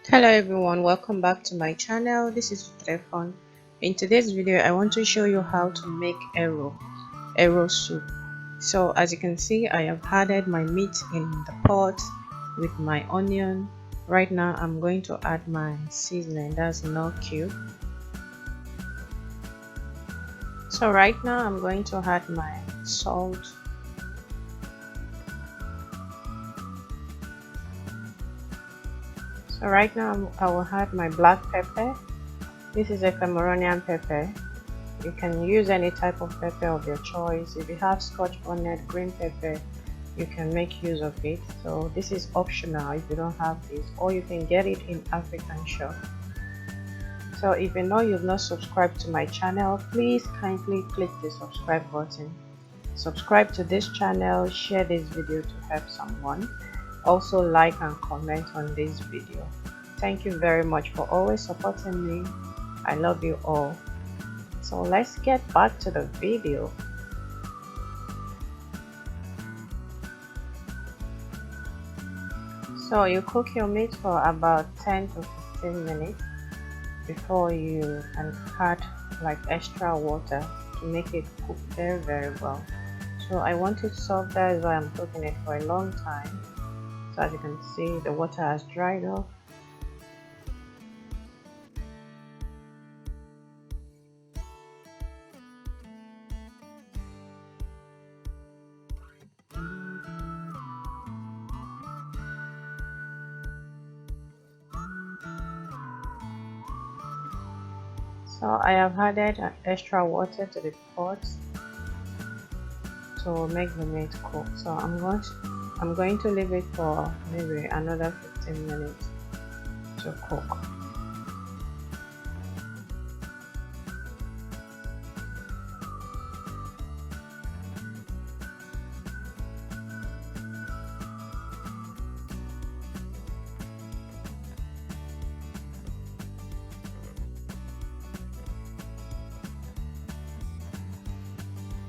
Hello everyone, welcome back to my channel. This is Stefan. In today's video I want to show you how to make arrow soup. So as you can see, I have added my meat in the pot with my onion. Right now I'm going to add my seasoning, that's no cube. So right now I'm going to add my salt. So right now I will add my black pepper. This is a Cameroonian pepper. You can use any type of pepper of your choice. If you have scotch bonnet, green pepper, you can make use of it. So this is optional if you don't have this, or you can get it in African shop. So if you know you've not subscribed to my channel, please kindly click the subscribe button. Subscribe to this channel, share this video to help someone. Also like and comment on this video. Thank you very much for always supporting me. I love you all. So let's get back to the video. So you cook your meat for about 10 to 15 minutes before you can add like extra water to make it cook very well. So I want it soft, that is why I'm cooking it for a long time. So as you can see, the water has dried off. So I have added extra water to the pot to make the meat cook. So I'm going to leave it for maybe another 15 minutes to cook.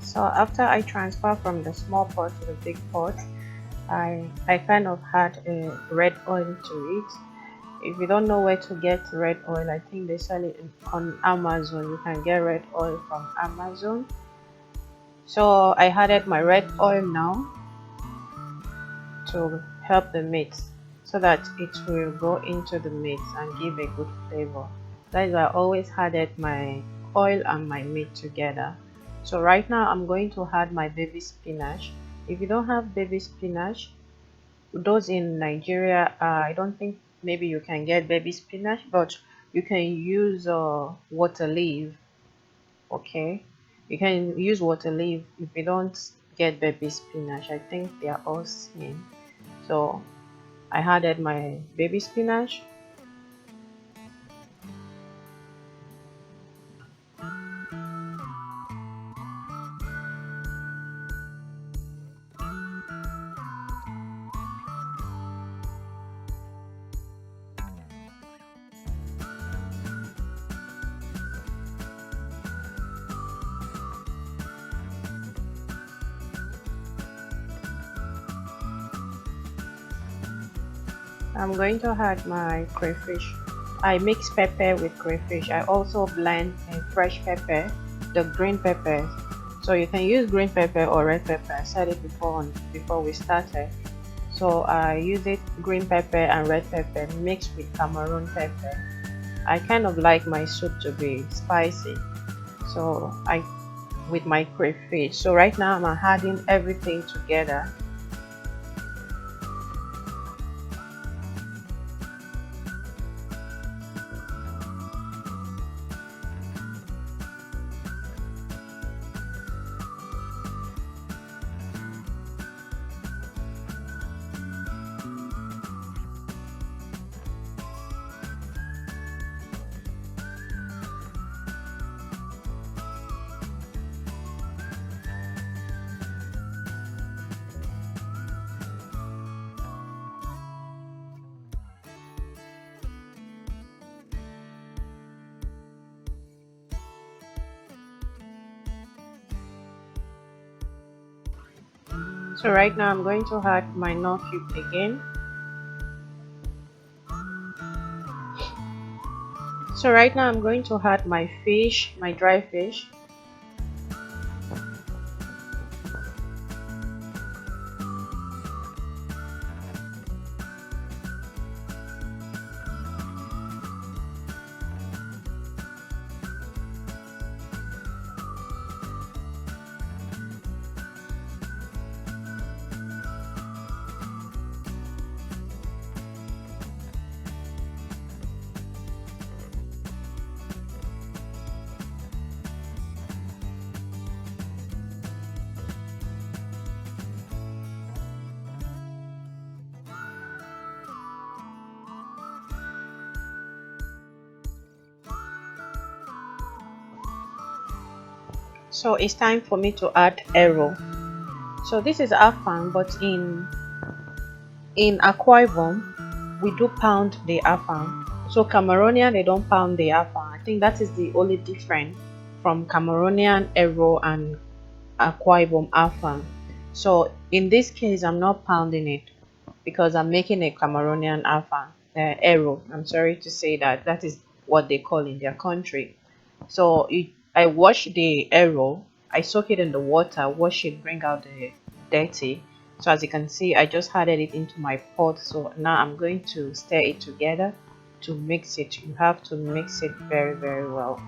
So after I transfer from the small pot to the big pot, I kind of add a red oil to it. If you don't know where to get red oil, I think they sell it on Amazon. You can get red oil from Amazon. So I added my red oil now to help the meat so that it will go into the meat and give a good flavor. That is why I always added my oil and my meat together. So right now I'm going to add my baby spinach. If you don't have baby spinach, those in Nigeria, I don't think maybe you can get baby spinach, but you can use water leaf. Okay, you can use water leaf if you don't get baby spinach. I think they are all same. So I added my baby spinach. I'm going to add my crayfish. I mix pepper with crayfish. I also blend a fresh pepper, the green pepper. So you can use green pepper or red pepper. I said it before we started. So I use it green pepper and red pepper mixed with Cameroon pepper. I kind of like my soup to be spicy. So with my crayfish. So right now I'm adding everything together. So right now I'm going to add my nor cube again. So right now I'm going to add my fish, my dry fish. So it's time for me to add arrow. So this is afang, but in Akwa Ibom we do pound the afang. So Cameroonian, they don't pound the afang. I think that is the only difference from Cameroonian arrow and Akwa Ibom afang. So in this case I'm not pounding it because I'm making a Cameroonian afang, arrow. I'm sorry to say that that is what they call in their country. So I wash the arrow, I soak it in the water, wash it, bring out the dirty. So as you can see, I just added it into my pot. So now I'm going to stir it together to mix it. You have to mix it very, very well.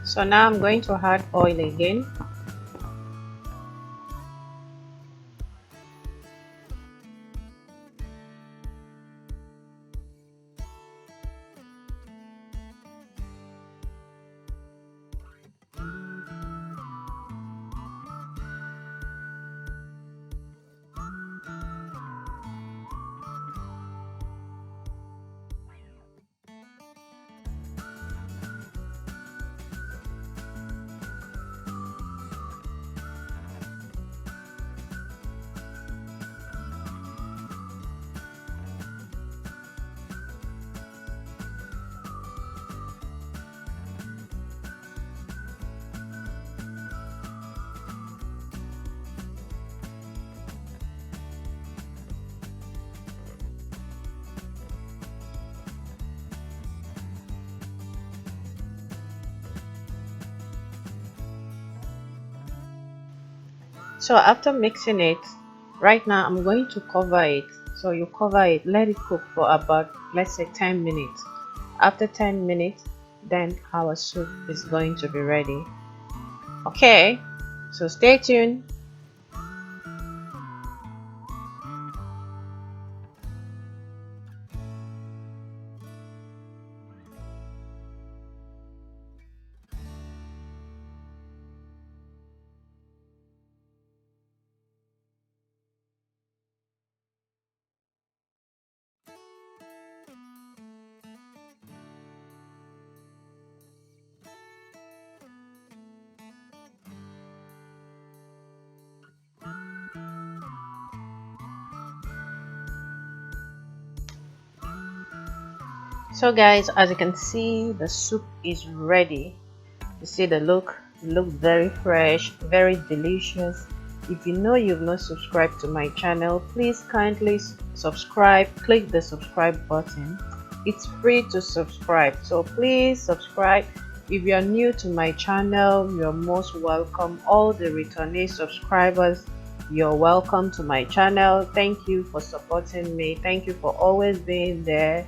So now I'm going to add oil again. So after mixing it, right now I'm going to cover it. So you cover it, let it cook for about, let's say, 10 minutes. After 10 minutes, then our soup is going to be ready. Okay, so stay tuned. So guys, as you can see, the soup is ready. You see the look very fresh, very delicious. If you know you've not subscribed to my channel, please kindly subscribe, click the subscribe button. it's free to subscribe, so please subscribe. If you're new to my channel, you're most welcome. All the returning subscribers, you're welcome to my channel. Thank you for supporting me. Thank you for always being there.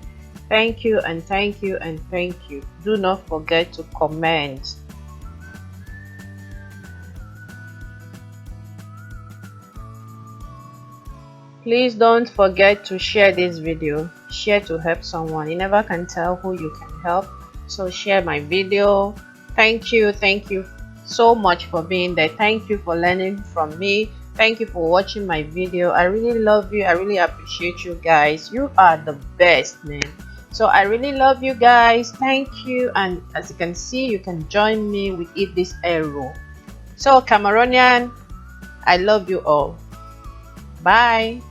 Thank you and thank you and thank you. Do not forget to comment. Please don't forget to share this video. Share to help someone. You never can tell who you can help, so share my video. Thank you so much for being there. Thank you for learning from me. Thank you for watching my video. I really love you. I really appreciate you guys. You are the best, man. So I really love you guys. Thank you. And as you can see, you can join me with Eat This Arrow. So Cameroonian, I love you all. Bye.